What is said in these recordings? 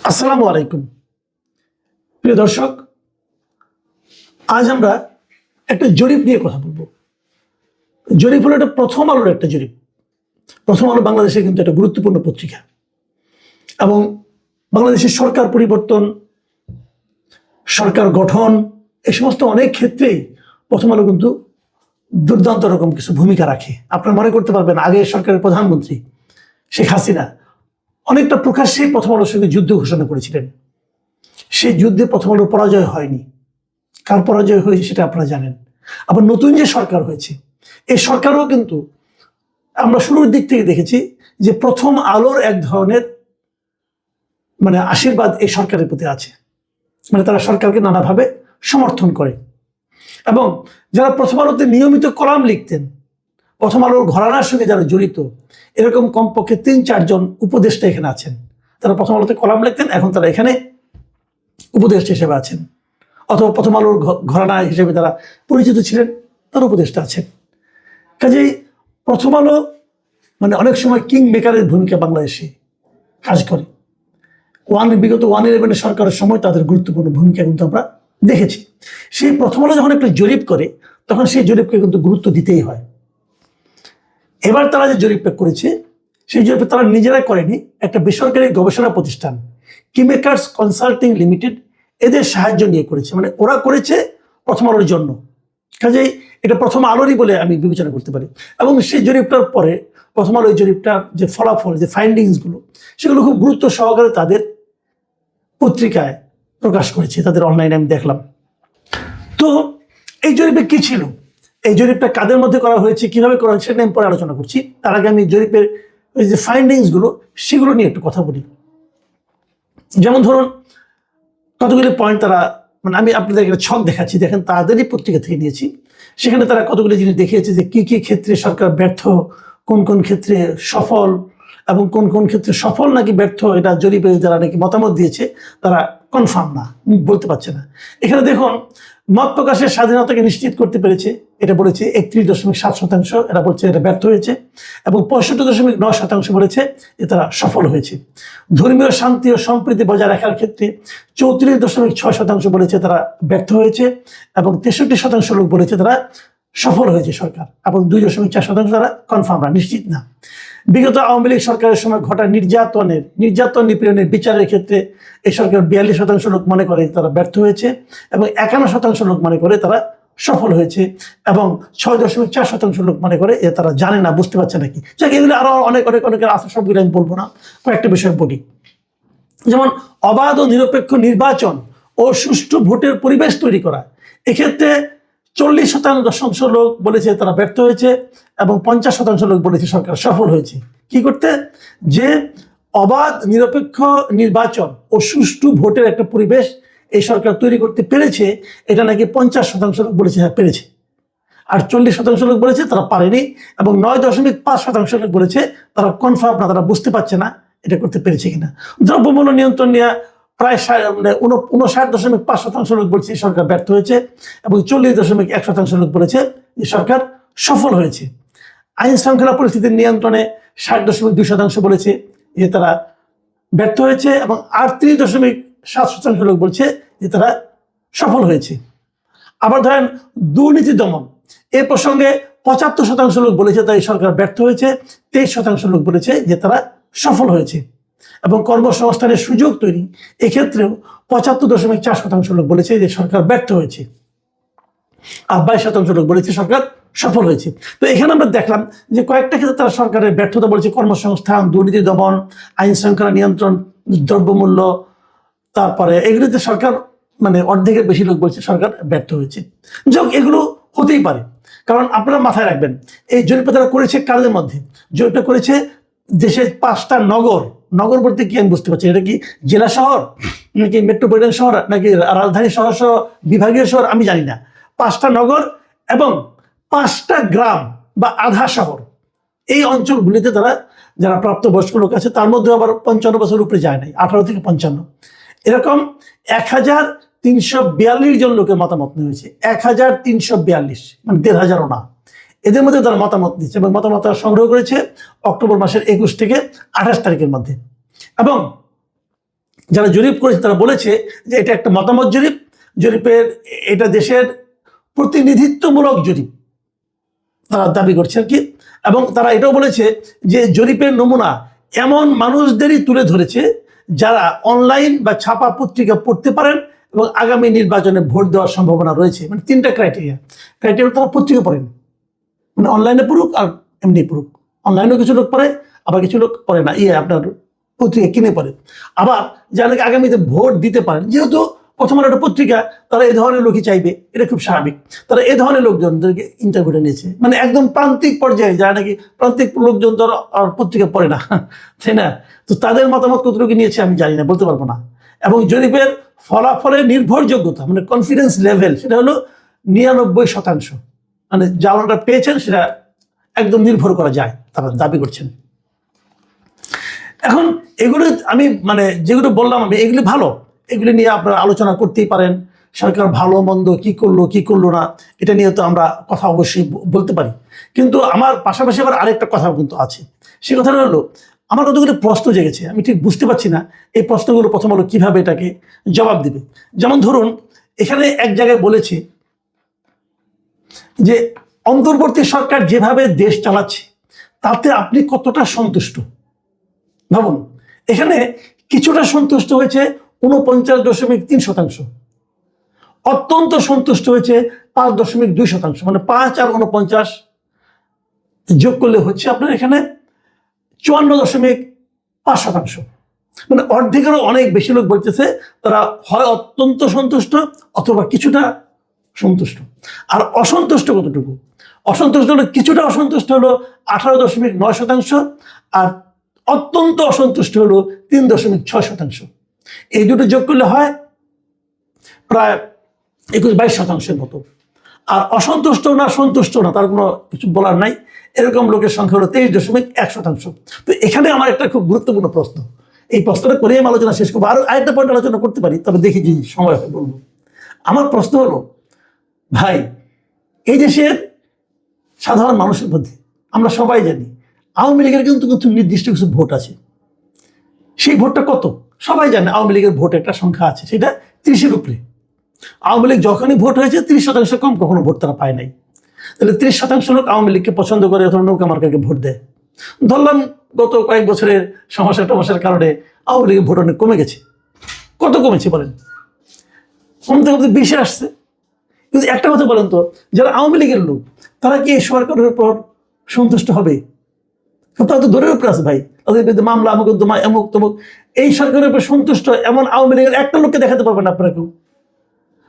আসসালামু আলাইকুম প্রিয় দর্শক, আজ আমরা একটা জরিপ নিয়ে কথা বলবো। জরিপ হলো এটা প্রথম আলোর একটা জরিপ। প্রথম আলো বাংলাদেশে কিন্তু একটা গুরুত্বপূর্ণ পত্রিকা এবং বাংলাদেশের সরকার পরিবর্তন, সরকার গঠন, এই সমস্ত অনেক ক্ষেত্রেই প্রথম আলো কিন্তু দুর্দান্ত রকম কিছু ভূমিকা রাখে। আপনারা মনে করতে পারবেন, আগে সরকারের প্রধানমন্ত্রী শেখ হাসিনা অনেকটা প্রকাশ্যেই প্রথম আলোর সঙ্গে যুদ্ধ ঘোষণা করেছিলেন। সেই যুদ্ধে প্রথম আলোর পরাজয় হয়নি। কার পরাজয় হয়েছে সেটা আপনারা জানেন। আবার নতুন যে সরকার হয়েছে, এই সরকারও কিন্তু আমরা শুরুর দিক থেকে দেখেছি যে প্রথম আলোর এক ধরনের আশীর্বাদ এই সরকারের প্রতি আছে। তারা সরকারকে নানাভাবে সমর্থন করে এবং যারা প্রথম আলোতে নিয়মিত কলাম লিখতেন, প্রথম আলোর ঘরানার সঙ্গে যারা জড়িত, এরকম কমপক্ষে ৩-৪ জন উপদেষ্টা এখানে আছেন। তারা প্রথম আলোতে কলাম লিখতেন, এখন তারা এখানে উপদেষ্টা হিসেবে আছেন, অথবা প্রথম আলোর ঘরানা হিসেবে তারা পরিচিত ছিলেন, তার উপদেষ্টা আছেন। কাজেই প্রথম আলো অনেক সময় কিং মেকারের ভূমিকা বাংলাদেশে কাজ করে। বিগত 1-11 সরকারের সময় তাদের গুরুত্বপূর্ণ ভূমিকা কিন্তু আমরা দেখেছি। সেই প্রথম আলো যখন একটা জরিপ করে, তখন সেই জরিপকে কিন্তু গুরুত্ব দিতেই হয়। এবার তারা যে জরিপটা করেছে, সেই জরিপে তারা নিজেরাই করেনি, একটা বেসরকারি গবেষণা প্রতিষ্ঠান কিমেকার্স কনসাল্টিং লিমিটেড এদের সাহায্য নিয়ে করেছে। ওরা করেছে প্রথম আলোর জন্য। কাজেই এটা প্রথম আলোরই বলে আমি বিবেচনা করতে পারি। এবং সেই জরিপটার পরে প্রথম আলো এই জরিপটার যে ফলাফল, যে ফাইন্ডিংসগুলো, সেগুলো খুব গুরুত্ব সহকারে তাদের পত্রিকায় প্রকাশ করেছে, তাদের অনলাইনে আমি দেখলাম। তো এই জরিপে কি ছিল, এই জরিপটা কাদের মধ্যে করা হয়েছে, কিভাবে করা হয়েছে, সেটা আমি পরে আলোচনা করছি। তার আগে আমি জরিপের ওই যে ফাইন্ডিংসগুলো, সেগুলো নিয়ে একটু কথা বলি। যেমন ধরুন, কতগুলি পয়েন্ট তারা আমি আপনাদের একটা ছক দেখাচ্ছি, দেখেন তাদেরই পত্রিকা থেকে নিয়েছি। সেখানে তারা কতগুলি জিনিস দেখিয়েছে যে কি কি ক্ষেত্রে সরকার ব্যর্থ, কোন কোন ক্ষেত্রে সফল, এবং কোন কোন ক্ষেত্রে সফল নাকি ব্যর্থ, এটা জরিপে যারা নাকি মতামত দিয়েছে তারা কনফার্ম না, বলতে পারছে না। এখানে দেখুন, মত প্রকাশের স্বাধীনতাকে নিশ্চিত করতে পেরেছে, এটা বলেছে 31.7%, এরা বলছে এটা ব্যর্থ হয়েছে। এবং 65.9% বলেছে যে তারা সফল হয়েছে। ধর্মীয় শান্তি ও সম্প্রীতি বজায় রাখার ক্ষেত্রে 34.6% বলেছে তারা ব্যর্থ হয়েছে, এবং 63% লোক বলেছে তারা সফল হয়েছে সরকার, এবং 2.4% তারা কনফার্ম না, নিশ্চিত না। বিগত আওয়ামী লীগ সরকারের সময় ঘটা নির্যাতন নিপীড়নের বিচারের ক্ষেত্রে এই সরকার 42% লোক মনে করে তারা ব্যর্থ হয়েছে, এবং 51% লোক মনে করে তারা সফল হয়েছে, এবং 6.4% লোক মনে করে তারা জানে না, বুঝতে পারছে নাকি। এগুলো আরো অনেকের আছে, সবগুলো আমি বলবো না, কয়েকটা বিষয় বলি। যেমন অবাধ ও নিরপেক্ষ নির্বাচন ও সুষ্ঠু ভোটের পরিবেশ তৈরি করা, এক্ষেত্রে 40% লোক বলেছে তারা ব্যর্থ হয়েছে, এবং 50% লোক বলেছে সরকার সফল হয়েছে। কি করতে? যে অবাধ নিরপেক্ষ নির্বাচন ও সুষ্ঠু ভোটের একটা পরিবেশ এই সরকার তৈরি করতে পেরেছে, এটা নাকি 50% লোক বলেছে হ্যাঁ পেরেছে, আর 40% লোক বলেছে তারা পারেনি, এবং 9.5% লোক বলেছে তারা কনফার্ম না, তারা বুঝতে পারছে না এটা করতে পেরেছে কিনা। দ্রব্যমূল্য নিয়ন্ত্রণ নিয়ে প্রায় 59.5% লোক বলছে সরকার ব্যর্থ হয়েছে, এবং 40.1% লোক বলেছে যে সরকার সফল হয়েছে। আইন শৃঙ্খলা পরিস্থিতির নিয়ন্ত্রণে 60.2% বলেছে যে তারা ব্যর্থ হয়েছে, এবং 38.7% লোক বলছে যে তারা সফল হয়েছে। আবার ধরেন দুর্নীতি দমন, এ প্রসঙ্গে 75% লোক বলেছে তাই সরকার ব্যর্থ হয়েছে, 23% লোক বলেছে যে তারা সফল হয়েছে। এবং কর্মসংস্থানের সুযোগ তৈরি, এক্ষেত্রেও 75.4% লোক বলেছে যে সরকার ব্যর্থ হয়েছে, আর 22% লোক বলেছে সরকার সফল হয়েছে। তো এখানে আমরা দেখলাম যে কয়েকটা ক্ষেত্রে তারা সরকারের ব্যর্থতা বলেছে, কর্মসংস্থান, দুর্নীতি দমন, আইন শৃঙ্খলা নিয়ন্ত্রণ, দ্রব্যমূল্য, তারপরে এগুলিতে সরকার অর্ধেকের বেশি লোক বলছে সরকার ব্যর্থ হয়েছে। যাক, এগুলো হতেই পারে, কারণ আপনারা মাথায় রাখবেন এই জরিপটা তারা করেছে কাদের মধ্যে? জরিপটা করেছে দেশের 5টা নগর বলতে কি আমি বুঝতে পারছি, এটা কি জেলা শহর নাকি মেট্রোপলিটন শহর নাকি রাজধানী শহর সহ বিভাগীয় শহর আমি জানি না। 5টা নগর এবং 5টা গ্রাম বা আধা শহর, এই অঞ্চলগুলিতে তারা যারা প্রাপ্তবয়স্ক লোক আছে, তার মধ্যে আবার 55 বছর উপরে যায় নাই, 18 থেকে 55, এরকম 1342 জন লোকের মতামত নেওয়া হয়েছে। 1342, 1500ও না। এদের মধ্যে তারা মতামত দিচ্ছে, এবং মতামত সংগ্রহ করেছে অক্টোবর মাসের 21 থেকে 28 তারিখের মধ্যে। এবং যারা জরিপ করেছে তারা বলেছে যে এটা একটা মতামত জরিপ, জরিপের এটা দেশের প্রতিনিধিত্বমূলক জরিপ তারা দাবি করছে আর কি। এবং তারা এটাও বলেছে যে জরিপের নমুনা এমন মানুষদেরই তুলে ধরেছে যারা অনলাইন বা ছাপা পত্রিকা পড়তে পারেন এবং আগামী নির্বাচনে ভোট দেওয়ার সম্ভাবনা রয়েছে। মানে তিনটা ক্রাইটেরিয়া তারা পত্রিকা পড়েন, মানে অনলাইনে পড়ুক আর এমনি পড়ুক। অনলাইনেও কিছু লোক পড়ে, আবার কিছু লোক পড়ে না, আপনার পত্রিকা কিনে পড়ে। আবার যারা আগামীতে ভোট দিতে পারেন, যেহেতু প্রথম আলো একটা পত্রিকা, তারা এই ধরনের লোকই চাইবে, এটা খুব স্বাভাবিক। তারা এই ধরনের লোকজনদেরকে ইন্টারভিউটা নিয়েছে, মানে একদম প্রান্তিক পর্যায়ে যারা নাকি প্রান্তিক লোকজন তো আর পত্রিকা পড়ে না, তাই না? তো তাদের মতামত কতটুকু নিয়েছে আমি জানি না, বলতে পারবো না। এবং জরিপের ফলাফলের নির্ভরযোগ্যতা মানে কনফিডেন্স লেভেল সেটা হলো 99%। মানে যা ওনারা পেয়েছেন সেটা একদম নির্ভর করা যায়, তারা দাবি করছেন। এখন এগুলো আমি মানে যেগুলো বললাম আমি, এগুলি ভালো, এগুলি নিয়ে আপনারা আলোচনা করতেই পারেন। সরকার ভালো মন্দ কি করলো না এটা নিয়ে তো আমরা কথা অবশ্যই বলতে পারি। কিন্তু আমার পাশাপাশি আবার আরেকটা কথা কিন্তু আছে। সে কথাটা হলো, আমার কতগুলো প্রশ্ন জেগেছে, আমি ঠিক বুঝতে পারছি না এই প্রশ্নগুলো প্রথম হলো কীভাবে এটাকে জবাব দেবে। যেমন ধরুন, এখানে এক জায়গায় বলেছে যে অন্তর্বর্তী সরকার যেভাবে দেশ চালাচ্ছে তাতে আপনি কতটা সন্তুষ্ট। ভাবুন, এখানে কিছুটা সন্তুষ্ট হয়েছে 49.3%, অত্যন্ত সন্তুষ্ট হয়েছে 5.2%, মানে 5 আর 49 যোগ করলে হচ্ছে আপনার এখানে 54.5%। মানে অর্ধেকেরও অনেক বেশি লোক বলতেছে তারা হয় অত্যন্ত সন্তুষ্ট অথবা কিছুটা সন্তুষ্ট। আর অসন্তুষ্ট কতটুকু? অসন্তুষ্ট হলো, কিছুটা অসন্তুষ্ট হলো 18.9%, আর অত্যন্ত অসন্তুষ্ট হলো 3.6%। এই দুটো যোগ করলে হয় প্রায় 21-22% মতো। আর অসন্তুষ্ট না সন্তুষ্ট না তার কোনো কিছু বলার নাই, এরকম লোকের সংখ্যা হলো 23.1%। তো এখানে আমার একটা খুব গুরুত্বপূর্ণ প্রশ্ন, এই প্রশ্নটা করে আমি আলোচনা শেষ করবো। আরো আরেকটা পয়েন্ট আলোচনা করতে পারি, তবে দেখি যে সময় হয় বলবো। আমার প্রশ্ন হলো, ভাই এই দেশের সাধারণ মানুষের মধ্যে আমরা সবাই জানি আওয়ামী লীগের কিন্তু কিছু নির্দিষ্ট কিছু ভোট আছে। সেই ভোটটা কত? সবাই জানে আওয়ামী লীগের ভোট একটা সংখ্যা আছে, সেটা 30-এর উপরে। আওয়ামী লীগ যখনই ভোট হয়েছে 30% কম কখনো ভোট তারা পায় নাই। তাহলে 30% লোক আওয়ামী লীগকে পছন্দ করে অথবা নৌকা মার্কাকে ভোট দেয়। ধরলাম গত কয়েক বছরের সমস্যার কারণে আওয়ামী লীগের ভোট অনেক কমে গেছে। কত কমেছে বলেন? কমতে কমতে 20-এ আসছে। কিন্তু একটা কথা বলেন তো, যারা আওয়ামী লীগের লোক তারা কি এই সরকারের উপর সন্তুষ্ট হবে? তারা তো দৌড়ের উপরে আছে ভাই, তাদের বিরুদ্ধে মামলা মোকদ্দমা এমুক তমুক। এই সরকারের উপর সন্তুষ্ট এমন আওয়ামী লীগের একটা লোককে দেখাতে পারবেন আপনারা কেউ?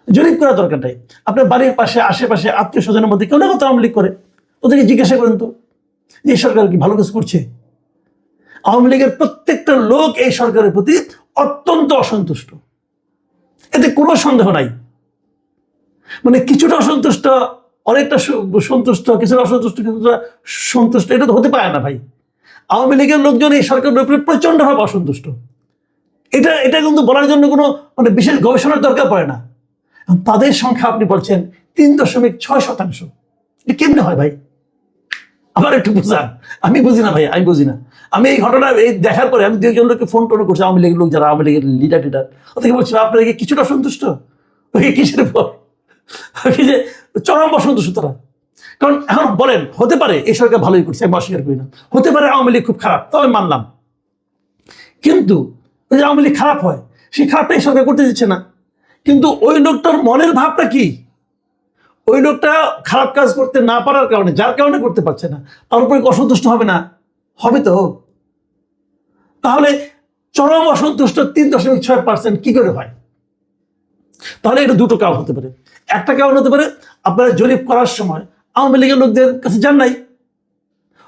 জরিপ করার দরকার নাই। আপনার বাড়ির পাশে আশেপাশে আত্মীয় স্বজনের মধ্যে কেউ না কত আওয়ামী লীগ করে, ওদেরকে জিজ্ঞাসা করেন তো যে এই সরকার কি ভালো কিছু করছে? আওয়ামী লীগের প্রত্যেকটা লোক এই সরকারের প্রতি অত্যন্ত অসন্তুষ্ট, এতে কোনো সন্দেহ নাই। মানে কিছুটা অসন্তুষ্ট, অনেকটা সন্তুষ্ট, কিছুটা অসন্তুষ্ট, কিছুটা সন্তুষ্ট, এটা তো হতে পারে না ভাই। আওয়ামী লীগের লোকজন এই সরকারের উপরে প্রচন্ডভাবে অসন্তুষ্ট। এটা কিন্তু বলার জন্য কোনো মানে বিশেষ গবেষণার দরকার পড়ে না। তাদের সংখ্যা আপনি বলছেন 3.6%। এটা কেমনে হয় ভাই? আমার একটু বুঝান, আমি বুঝি না ভাই, আমি বুঝি না। আমি এই ঘটনা এই দেখার পরে আমি 2 জন লোককে ফোন টোন করছি, আওয়ামী লীগের লোক যারা আওয়ামী লীগের লিডার ওদেরকে বলছি আপনারা কি কিছুটা সন্তুষ্ট? ওই কিসের পর যে চরম অসন্তুষ্ট তারা। কারণ এখন বলেন, হতে পারে এই সরকার ভালোই করছে, আমি অস্বীকার করি না, হতে পারে আওয়ামী লীগ খুব খারাপ, তবে মানলাম। কিন্তু ওই যে আওয়ামী লীগ খারাপ হয়, সেই খারাপটা এই সরকার করতে দিচ্ছে না। কিন্তু ওই লোকটার মনের ভাবটা কি? ওই লোকটা খারাপ কাজ করতে না পারার কারণে, যার কারণে করতে পারছে না, তার উপরে অসন্তুষ্ট হবে না? হবে তো। তাহলে চরম অসন্তুষ্ট 3.6% কি করে হয়? তাহলে এটা দুটো কারণ হতে পারে। একটা কারণ হতে পারে আপনারা জরিপ করার সময় আওয়ামী লীগের লোকদের কাছে যান নাই,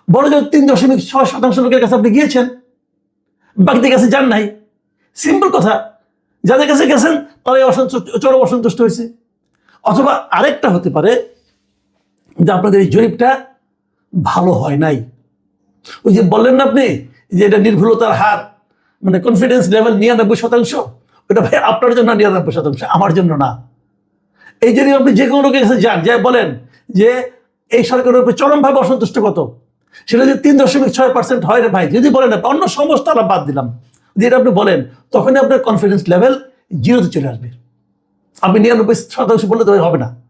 বড় জোর 3.6% লোকের কাছে আপনি গিয়েছেন, বাকিদের কাছে যান নাই। সিম্পল কথা, যাদের কাছে গেছেন তারাই চরম অসন্তুষ্ট হয়েছে। অথবা আরেকটা হতে পারে যে আপনাদের এই জরিপটা ভালো হয় নাই। ওই যে বললেন না আপনি যে এটা নির্ভুলতার হার, মানে কনফিডেন্স লেভেল 99%, ওটা ভাই আপনার জন্য 99%, আমার জন্য না। এই জন্য আপনি যে কোনো লোকের কাছে যান, যাই বলেন যে এই সরকারের উপরে চরমভাবে অসন্তুষ্ট কত, সেটা যদি 3.6% হয় রে ভাই, যদি বলেন অন্য সমস্ত আমরা বাদ দিলাম, যেটা আপনি বলেন তখনই আপনার কনফিডেন্স লেভেল জিরোতে চলে আসবে। আপনি 99% বললে তো হবে না।